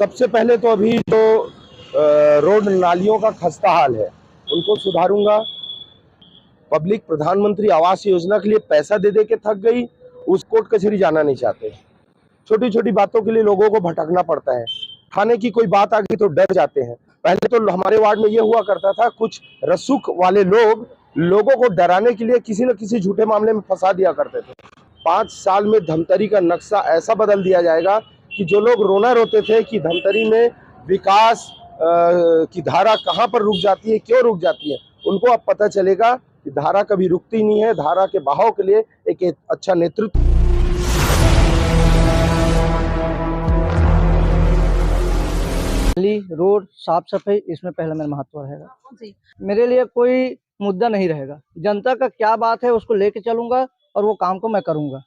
सबसे पहले तो अभी जो रोड नालियों का खस्ता हाल है उनको सुधारूंगा। पब्लिक प्रधानमंत्री आवास योजना के लिए पैसा दे दे के थक गई, उस कोर्ट कचहरी जाना नहीं चाहते। छोटी छोटी बातों के लिए लोगों को भटकना पड़ता है। थाने की कोई बात आ गई तो डर जाते हैं। पहले तो हमारे वार्ड में ये हुआ करता था, कुछ रसूख वाले लोग लोगों को डराने के लिए किसी न किसी झूठे मामले में फंसा दिया करते थे। 5 साल में धमतरी का नक्शा ऐसा बदल दिया जाएगा कि जो लोग रोना रोते थे कि धमतरी में विकास की धारा कहाँ पर रुक जाती है, क्यों रुक जाती है, उनको अब पता चलेगा कि धारा कभी रुकती नहीं है। धारा के बहाव के लिए एक अच्छा नेतृत्व। रोड साफ सफाई, इसमें पहला मेरा महत्व रहेगा जी। मेरे लिए कोई मुद्दा नहीं रहेगा। जनता का क्या बात है उसको लेके चलूंगा और वो काम को मैं करूंगा।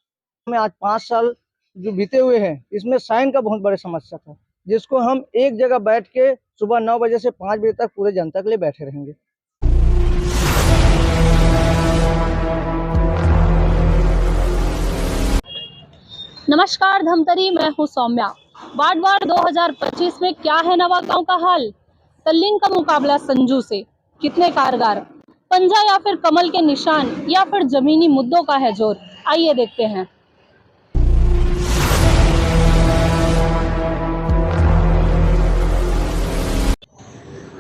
मैं आज 5 साल जो बीते हुए हैं इसमें साइन का बहुत बड़ी समस्या था, जिसको हम एक जगह बैठ के सुबह 9 बजे से 5 बजे तक पूरे जनता के लिए बैठे रहेंगे। नमस्कार धमतरी, मैं हूँ सौम्या। वार्ड 2025 में क्या है नवा गांव का हाल? तल्लीन का मुकाबला संजू से, कितने कारगर, पंजा या फिर कमल के निशान या फिर जमीनी मुद्दों का है जोर? आइए देखते हैं।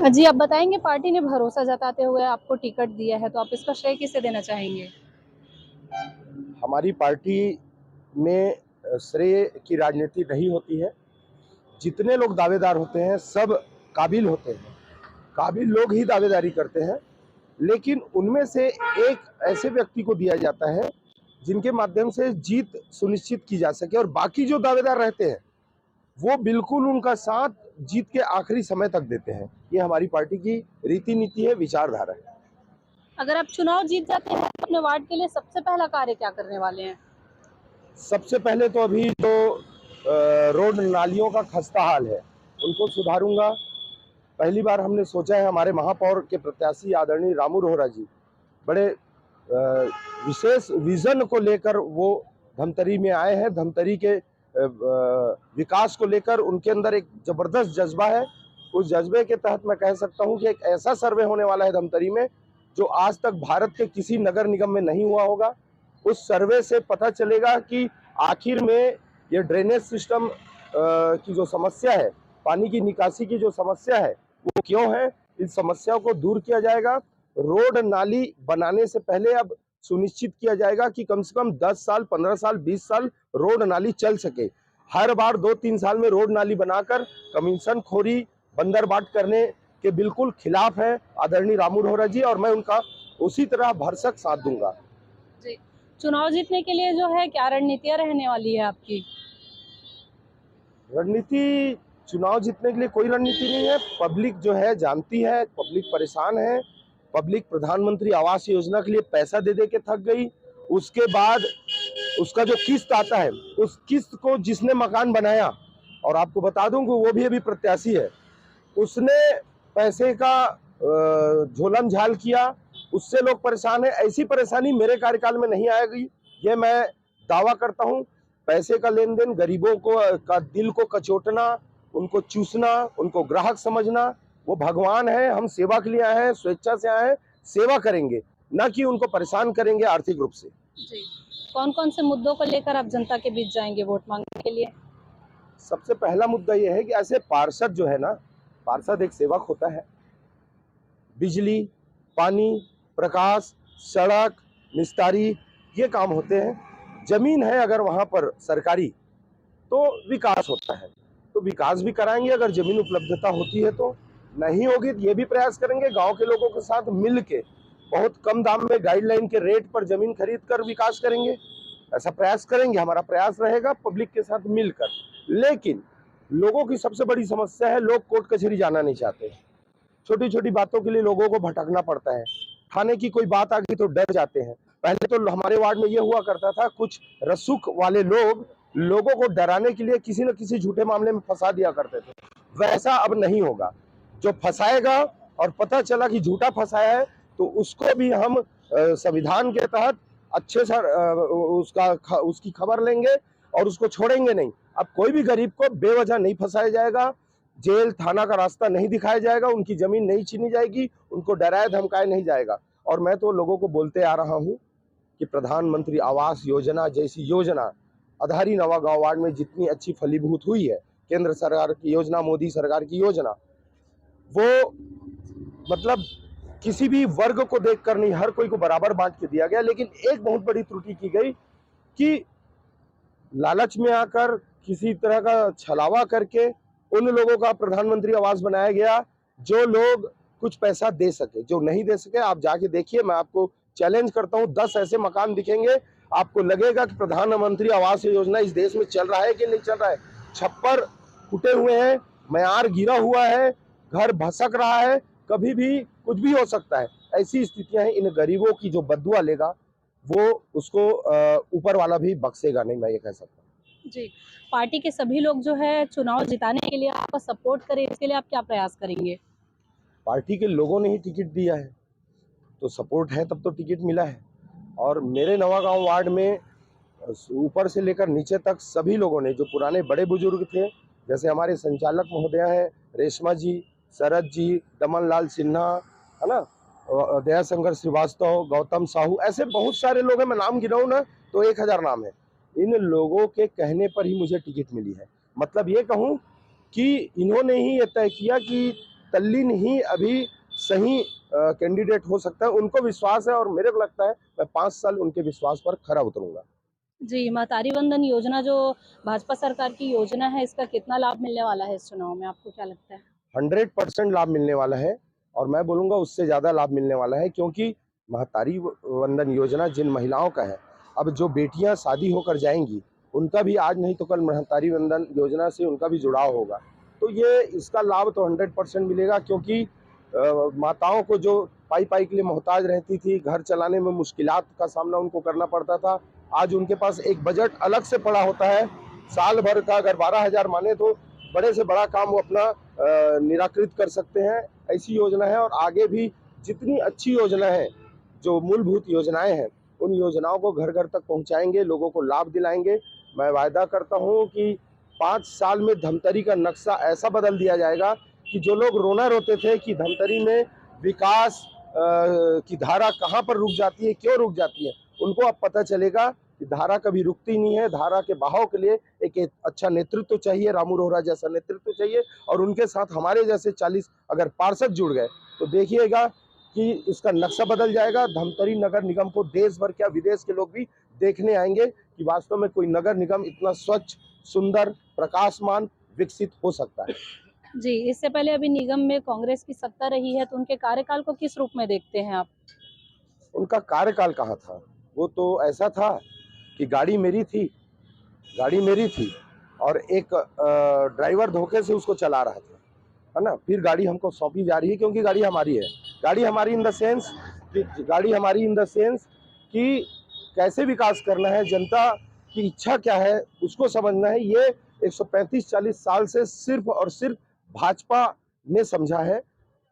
जी, आप बताएंगे, पार्टी ने भरोसा जताते हुए आपको टिकट दिया है, तो आप इसका श्रेय किसे देना चाहेंगे? हमारी पार्टी में श्रेय की राजनीति नहीं होती है। जितने लोग दावेदार होते हैं सब काबिल होते हैं, काबिल लोग ही दावेदारी करते हैं, लेकिन उनमें से एक ऐसे व्यक्ति को दिया जाता है जिनके माध्यम से जीत सुनिश्चित की जा सके, और बाकी जो दावेदार रहते हैं वो बिल्कुल उनका साथ जीत के आखिरी समय तक देते हैं। ये हमारी पार्टी की रीति नीति है, विचारधारा है। अगर आप चुनाव जीत जाते हैं तो अपने वार्ड के लिए सबसे पहला कार्य क्या करने वाले हैं? सबसे पहले तो अभी जो रोड नालियों का खस्ता हाल है उनको सुधारूंगा। पहली बार हमने सोचा है, हमारे महापौर के प्रत्याशी आदरणीय रामू रोहरा जी बड़े विशेष विजन को लेकर वो धमतरी में आए हैं। धमतरी के विकास को लेकर उनके अंदर एक जबरदस्त जज्बा है। उस जज्बे के तहत मैं कह सकता हूं कि एक ऐसा सर्वे होने वाला है धमतरी में जो आज तक भारत के किसी नगर निगम में नहीं हुआ होगा। उस सर्वे से पता चलेगा कि आखिर में ये ड्रेनेज सिस्टम की जो समस्या है, पानी की निकासी की जो समस्या है, वो क्यों है। इस समस्याओं को दूर किया जाएगा। रोड नाली बनाने से पहले अब सुनिश्चित किया जाएगा कि कम से कम 10 साल, 15 साल, 20 साल रोड नाली चल सके। हर बार 2-3 साल में रोड नाली बनाकर कमीशन खोरी, बंदरबाट करने के बिल्कुल खिलाफ है आदरणीय रामू रोहरा जी, और मैं उनका उसी तरह भरसक साथ दूंगा। जी, चुनाव जीतने के लिए जो है क्या रणनीतियां रहने वाली है आपकी? रणनीति, चुनाव जीतने के लिए कोई रणनीति नहीं है। पब्लिक जो है जानती है, पब्लिक परेशान है। पब्लिक प्रधानमंत्री आवास योजना के लिए पैसा दे दे के थक गई। उसके बाद उसका जो किस्त आता है, उस किस्त को जिसने मकान बनाया, और आपको बता दूं कि वो भी अभी प्रत्याशी है, उसने पैसे का झोलम झाल किया, उससे लोग परेशान है। ऐसी परेशानी मेरे कार्यकाल में नहीं आएगी, ये मैं दावा करता हूं। पैसे का लेन देन, गरीबों को का दिल को कचोटना, उनको चूसना, उनको ग्राहक समझना, वो भगवान है। हम सेवा के लिए आए हैं, स्वेच्छा से आए हैं, सेवा करेंगे, न कि उनको परेशान करेंगे आर्थिक रूप से। जी, कौन कौन से मुद्दों को लेकर आप जनता के बीच जाएंगे वोट मांगने के लिए? सबसे पहला मुद्दा यह है कि ऐसे पार्षद जो है ना, पार्षद एक सेवक होता है। बिजली, पानी, प्रकाश, सड़क, निस्तारी, ये काम होते हैं। जमीन है अगर वहां पर सरकारी, तो विकास होता है, तो विकास भी कराएंगे। अगर जमीन उपलब्धता होती है तो, नहीं होगी तो ये भी प्रयास करेंगे गांव के लोगों के साथ मिल के बहुत कम दाम में गाइडलाइन के रेट पर जमीन खरीद कर विकास करेंगे। ऐसा प्रयास करेंगे, हमारा प्रयास रहेगा पब्लिक के साथ मिलकर। लेकिन लोगों की सबसे बड़ी समस्या है, लोग कोर्ट कचहरी जाना नहीं चाहते। छोटी छोटी बातों के लिए लोगों को भटकना पड़ता है। थाने की कोई बात आ गई तो डर जाते हैं। पहले तो हमारे वार्ड में ये हुआ करता था, कुछ रसूख वाले लोग लोगों को डराने के लिए किसी न किसी झूठे मामले में फंसा दिया करते थे। वैसा अब नहीं होगा। जो फंसाएगा और पता चला कि झूठा फंसाया है, तो उसको भी हम संविधान के तहत अच्छे से उसकी खबर लेंगे और उसको छोड़ेंगे नहीं। अब कोई भी गरीब को बेवजह नहीं फंसाया जाएगा। जेल थाना का रास्ता नहीं दिखाया जाएगा, उनकी जमीन नहीं छीनी जाएगी, उनको डराया धमकाया नहीं जाएगा। और मैं तो लोगों को बोलते आ रहा हूं कि प्रधानमंत्री आवास योजना जैसी योजना अधारी नवागांव वार्ड में जितनी अच्छी फलीभूत हुई है, केंद्र सरकार की योजना, मोदी सरकार की योजना, वो मतलब किसी भी वर्ग को देखकर नहीं, हर कोई को बराबर बांट के दिया गया। लेकिन एक बहुत बड़ी त्रुटि की गई कि लालच में आकर किसी तरह का छलावा करके उन लोगों का प्रधानमंत्री आवास बनाया गया जो लोग कुछ पैसा दे सके। जो नहीं दे सके आप जाके देखिए, मैं आपको चैलेंज करता हूं, 10 ऐसे मकान दिखेंगे, आपको लगेगा कि प्रधानमंत्री आवास योजना इस देश में चल रहा है कि नहीं चल रहा है। छप्पर फूटे हुए हैं, मयार गिरा हुआ है, घर भसक रहा है, कभी भी कुछ भी हो सकता है। ऐसी स्थितियां हैं। इन गरीबों की जो बद्दुआ लेगा वो उसको ऊपर वाला भी बख्शेगा नहीं, मैं ये कह सकता हूँ। जी, पार्टी के सभी लोग जो है चुनाव जिताने के लिए आपका सपोर्ट करें, इसके लिए आप क्या प्रयास करेंगे? पार्टी के लोगों ने ही टिकट दिया है तो सपोर्ट है, तब तो टिकट मिला है। और मेरे नवागांव वार्ड में ऊपर से लेकर नीचे तक सभी लोगों ने, जो पुराने बड़े बुजुर्ग थे, जैसे हमारे संचालक महोदया हैं रेशमा जी, शरद जी, दमन लाल सिन्हा, है ना, दयाशंकर श्रीवास्तव, गौतम साहू, ऐसे बहुत सारे लोग हैं। मैं नाम गिनाऊं ना तो 1000 नाम है। इन लोगों के कहने पर ही मुझे टिकट मिली है। मतलब ये कहूं कि इन्होंने ही ये तय किया कि तल्लीन ही अभी सही कैंडिडेट हो सकता है। उनको विश्वास है और मेरे को लगता है मैं 5 साल उनके विश्वास पर खरा उतरूंगा। जी, महतारी वंदन योजना जो भाजपा सरकार की योजना है, इसका कितना लाभ मिलने वाला है इस चुनाव में, आपको क्या लगता है? 100% लाभ मिलने वाला है और मैं बोलूँगा उससे ज़्यादा लाभ मिलने वाला है, क्योंकि महतारी वंदन योजना जिन महिलाओं का है, अब जो बेटियां शादी होकर जाएंगी उनका भी आज नहीं तो कल महतारी वंदन योजना से उनका भी जुड़ाव होगा। तो ये इसका लाभ तो 100% मिलेगा, क्योंकि माताओं को जो पाई पाई के लिए मोहताज रहती थी, घर चलाने में मुश्किलात का सामना उनको करना पड़ता था, आज उनके पास एक बजट अलग से पड़ा होता है। साल भर का अगर 12,000 माने तो बड़े से बड़ा काम वो अपना निराकृत कर सकते हैं। ऐसी योजना है और आगे भी जितनी अच्छी योजना है, जो मूलभूत योजनाएं हैं, उन योजनाओं को घर घर तक पहुंचाएंगे, लोगों को लाभ दिलाएंगे। मैं वायदा करता हूं कि 5 साल में धमतरी का नक्शा ऐसा बदल दिया जाएगा कि जो लोग रोना रोते थे कि धमतरी में विकास की धारा कहां पर रुक जाती है, क्यों रुक जाती है, उनको अब पता चलेगा कि धारा कभी रुकती नहीं है। धारा के बहाव के लिए एक अच्छा नेतृत्व चाहिए, रामू रोहरा जैसा नेतृत्व चाहिए, और उनके साथ हमारे जैसे 40 अगर पार्षद जुड़ गए तो देखिएगा कि इसका नक्शा बदल जाएगा। धमतरी नगर निगम को देश भर क्या विदेश के लोग भी देखने आएंगे कि वास्तव में कोई नगर निगम इतना स्वच्छ, सुंदर, प्रकाशमान, विकसित हो सकता है। जी, इससे पहले अभी निगम में कांग्रेस की सत्ता रही है, तो उनके कार्यकाल को किस रूप में देखते हैं आप? उनका कार्यकाल कहाँ था, वो तो ऐसा था कि गाड़ी मेरी थी और एक ड्राइवर धोखे से उसको चला रहा था, है ना। फिर गाड़ी हमको सौंपी जा रही है क्योंकि गाड़ी हमारी है। गाड़ी हमारी इन द सेंस कि कैसे विकास करना है, जनता की इच्छा क्या है उसको समझना है। ये 135-40 साल से सिर्फ और सिर्फ भाजपा ने समझा है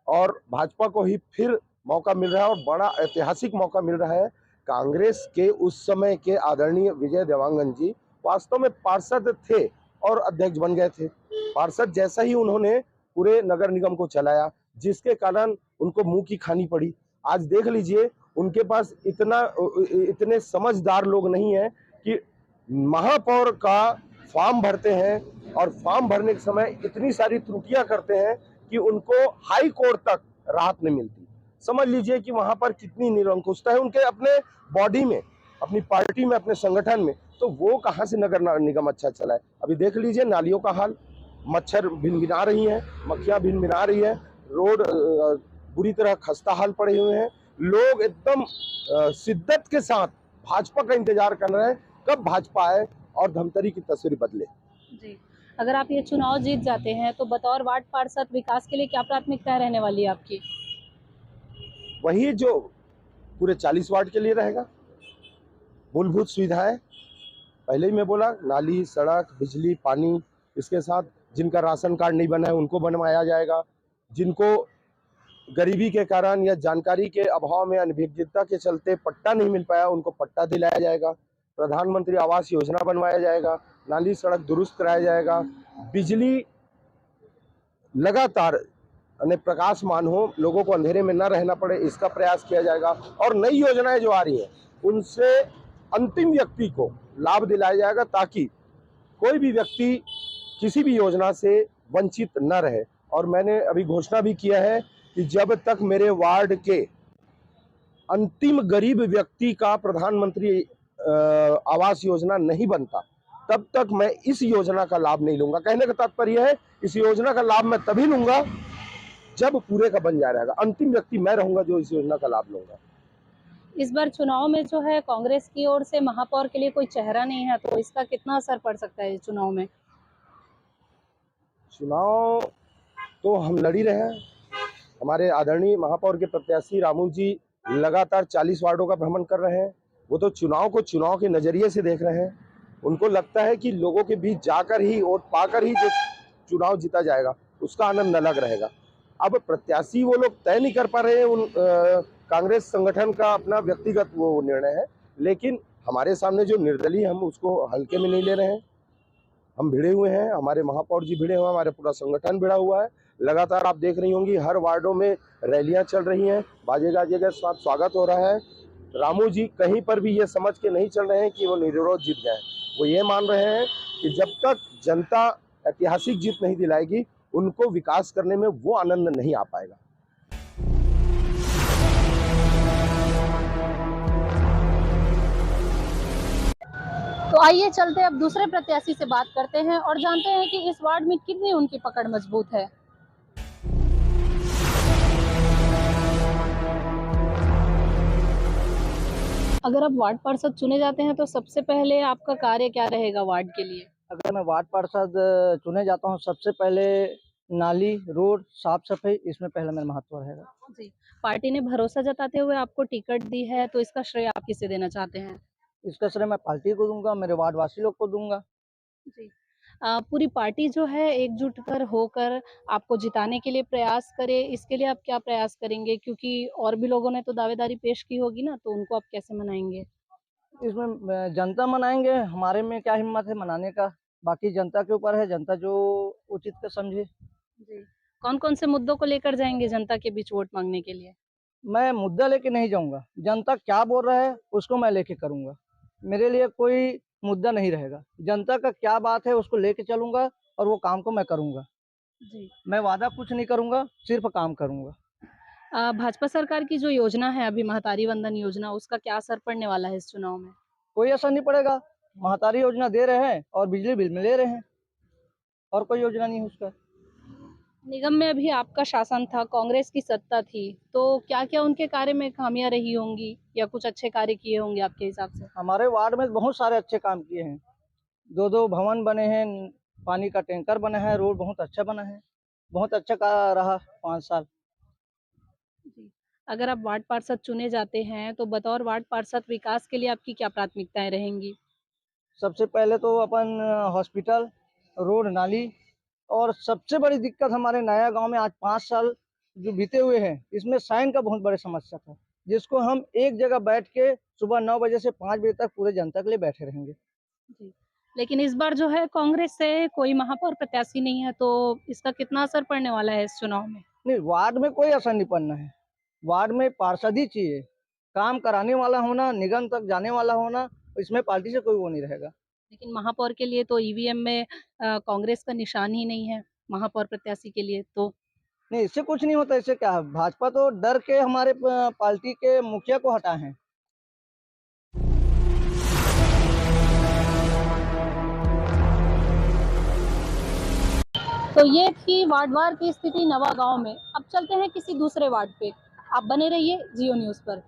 और भाजपा को ही फिर मौका मिल रहा है और बड़ा ऐतिहासिक मौका मिल रहा है। कांग्रेस के उस समय के आदरणीय विजय देवांगन जी वास्तव में पार्षद थे और अध्यक्ष बन गए थे। पार्षद जैसा ही उन्होंने पूरे नगर निगम को चलाया, जिसके कारण उनको मुंह की खानी पड़ी। आज देख लीजिए, उनके पास इतने समझदार लोग नहीं है कि महापौर का फॉर्म भरते हैं और फॉर्म भरने के समय इतनी सारी त्रुटियां करते हैं कि उनको हाई कोर्ट तक राहत नहीं मिलती। समझ लीजिए कि वहां पर कितनी निरंकुशता है उनके अपने बॉडी में, अपनी पार्टी में, अपने संगठन में। तो वो कहां से नगर निगम अच्छा चलाए। अभी देख लीजिए नालियों का हाल, मच्छर भिनभिना रही हैं, मक्खियां भिनभिना रही हैं, रोड बुरी तरह खस्ता हाल पड़े हुए हैं। लोग एकदम शिद्दत के साथ भाजपा का इंतजार कर रहे हैं कब भाजपा आए और धमतरी की तस्वीर बदले। जी, अगर आप ये चुनाव जीत जाते हैं तो बतौर वार्ड पार्षद विकास के लिए क्या प्राथमिकता रहने वाली है आपकी? वही जो पूरे 40 वार्ड के लिए रहेगा। मूलभूत सुविधाएं पहले ही मैं बोला, नाली, सड़क, बिजली, पानी, इसके साथ जिनका राशन कार्ड नहीं बना है उनको बनवाया जाएगा। जिनको गरीबी के कारण या जानकारी के अभाव में, अनभिज्ञता के चलते पट्टा नहीं मिल पाया, उनको पट्टा दिलाया जाएगा। प्रधानमंत्री आवास योजना बनवाया जाएगा, नाली सड़क दुरुस्त कराया जाएगा, बिजली लगातार प्रकाशमान हो, लोगों को अंधेरे में न रहना पड़े, इसका प्रयास किया जाएगा। और नई योजनाएं जो आ रही हैं उनसे अंतिम व्यक्ति को लाभ दिलाया जाएगा, ताकि कोई भी व्यक्ति किसी भी योजना से वंचित न रहे। और मैंने अभी घोषणा भी किया है कि जब तक मेरे वार्ड के अंतिम गरीब व्यक्ति का प्रधानमंत्री आवास योजना नहीं बनता, तब तक मैं इस योजना का लाभ नहीं लूंगा। कहने का तात्पर्य है, इस योजना का लाभ मैं तभी लूंगा जब पूरे का बन जा रहेगा। अंतिम व्यक्ति मैं रहूंगा जो इस योजना का लाभ लूंगा। इस बार चुनाव में जो है कांग्रेस की ओर से महापौर के लिए कोई चेहरा नहीं है, तो इसका कितना असर पड़ सकता है इस चुनाव में? चुनाव तो हम लड़ ही रहे हैं। हमारे आदरणीय महापौर के प्रत्याशी रामू जी लगातार 40 वार्डों का भ्रमण कर रहे हैं। वो तो चुनाव को चुनाव के नजरिए से देख रहे हैं। उनको लगता है कि लोगों के बीच जाकर ही, वोट पाकर ही जो चुनाव जीता जाएगा उसका आनंद अलग रहेगा। अब प्रत्याशी वो लोग तय नहीं कर पा रहे हैं, उन कांग्रेस संगठन का अपना व्यक्तिगत वो निर्णय है, लेकिन हमारे सामने जो निर्दलीय, हम उसको हल्के में नहीं ले रहे हैं। हम भिड़े हुए हैं, हमारे महापौर जी भिड़े हुए हैं, हमारे पूरा संगठन भिड़ा हुआ है। लगातार आप देख रही होंगी हर वार्डों में रैलियां चल रही हैं, बाजे गाजे के साथ स्वागत हो रहा है। रामू जी कहीं पर भी ये समझ के नहीं चल रहे हैं कि वो निर्विरोध जीत गए। वो ये मान रहे हैं कि जब तक जनता ऐतिहासिक जीत नहीं दिलाएगी, उनको विकास करने में वो आनंद नहीं आ पाएगा। तो आइए चलते अब दूसरे प्रत्याशी से बात करते हैं और जानते हैं कि इस वार्ड में कितनी उनकी पकड़ मजबूत है। अगर आप वार्ड पार्षद चुने जाते हैं तो सबसे पहले आपका कार्य क्या रहेगा वार्ड के लिए? अगर मैं वार्ड पार्षद चुने जाता हूँ, सबसे पहले नाली, रोड, साफ सफाई, इसमें पहला मेरा महत्व रहेगा। जी, पार्टी ने भरोसा जताते हुए आपको टिकट दी है, तो इसका श्रेय आप किसे देना चाहते हैं? इसका श्रेय मैं पार्टी को दूंगा, मेरे वार्ड वासी लोग को दूंगा। जी, पूरी पार्टी जो है एकजुट होकर आपको जिताने के लिए प्रयास करे, इसके लिए आप क्या प्रयास करेंगे? क्योंकि और भी लोगों ने तो दावेदारी पेश की होगी ना, तो उनको आप कैसे मनाएंगे? इसमें जनता मनाएंगे, हमारे में क्या हिम्मत है मनाने का। बाकी जनता के ऊपर है, जनता जो उचित का समझे। जी, कौन-कौन से मुद्दों को लेकर जाएंगे जनता के बीच वोट मांगने के लिए? मैं मुद्दा लेके नहीं जाऊंगा, जनता क्या बोल रहा है उसको मैं लेके करूंगा। मेरे लिए कोई मुद्दा नहीं रहेगा, जनता का क्या बात है उसको लेके चलूंगा और वो काम को मैं करूंगा। जी, मैं वादा कुछ नहीं करूंगा, सिर्फ काम करूंगा। भाजपा सरकार की जो योजना है अभी महतारी वंदन योजना, उसका क्या असर पड़ने वाला है इस चुनाव में? कोई असर नहीं पड़ेगा, महतारी योजना दे रहे हैं और बिजली बिल में ले रहे हैं, और कोई योजना नहीं है उसका। निगम में अभी आपका शासन था, कांग्रेस की सत्ता थी, तो क्या-क्या उनके कार्य में खामियां रही होंगी या कुछ अच्छे कार्य किए होंगे आपके हिसाब से? हमारे वार्ड में बहुत सारे अच्छे काम किए हैं, 2-2 भवन बने हैं, पानी का टैंकर बना है, रोड बहुत अच्छा बना है, बहुत अच्छा का रहा 5 साल। जी, अगर आप वार्ड पार्षद चुने जाते हैं, तो बतौर वार्ड पार्षद विकास के लिए आपकी क्या प्राथमिकताएं रहेंगी? सबसे पहले तो अपन हॉस्पिटल, रोड, नाली, और सबसे बड़ी दिक्कत हमारे नया गांव में आज 5 साल जो बीते हुए हैं, इसमें साइन का बहुत बड़ी समस्या था, जिसको हम एक जगह बैठ के सुबह 9 बजे से 5 बजे तक पूरे जनता के लिए बैठे रहेंगे। जी, लेकिन इस बार जो है कांग्रेस से कोई महापौर प्रत्याशी नहीं है, तो इसका कितना असर पड़ने वाला है इस चुनाव में? नहीं, वार्ड में कोई असर नहीं पड़ना है, वार्ड में पार्षद ही चाहिए, काम कराने वाला होना, निगम तक जाने वाला होना, इसमें पार्टी से कोई वो नहीं रहेगा। लेकिन महापौर के लिए तो ईवीएम में कांग्रेस का निशान ही नहीं है, महापौर प्रत्याशी के लिए तो। नहीं, इससे कुछ नहीं होता, इससे क्या है, भाजपा तो डर के हमारे पार्टी के मुखिया को हटाए हैं। तो ये थी वार्डवार की स्थिति नवा गांव में। अब चलते हैं किसी दूसरे वार्ड पे। आप बने रहिए जियो न्यूज़ पर।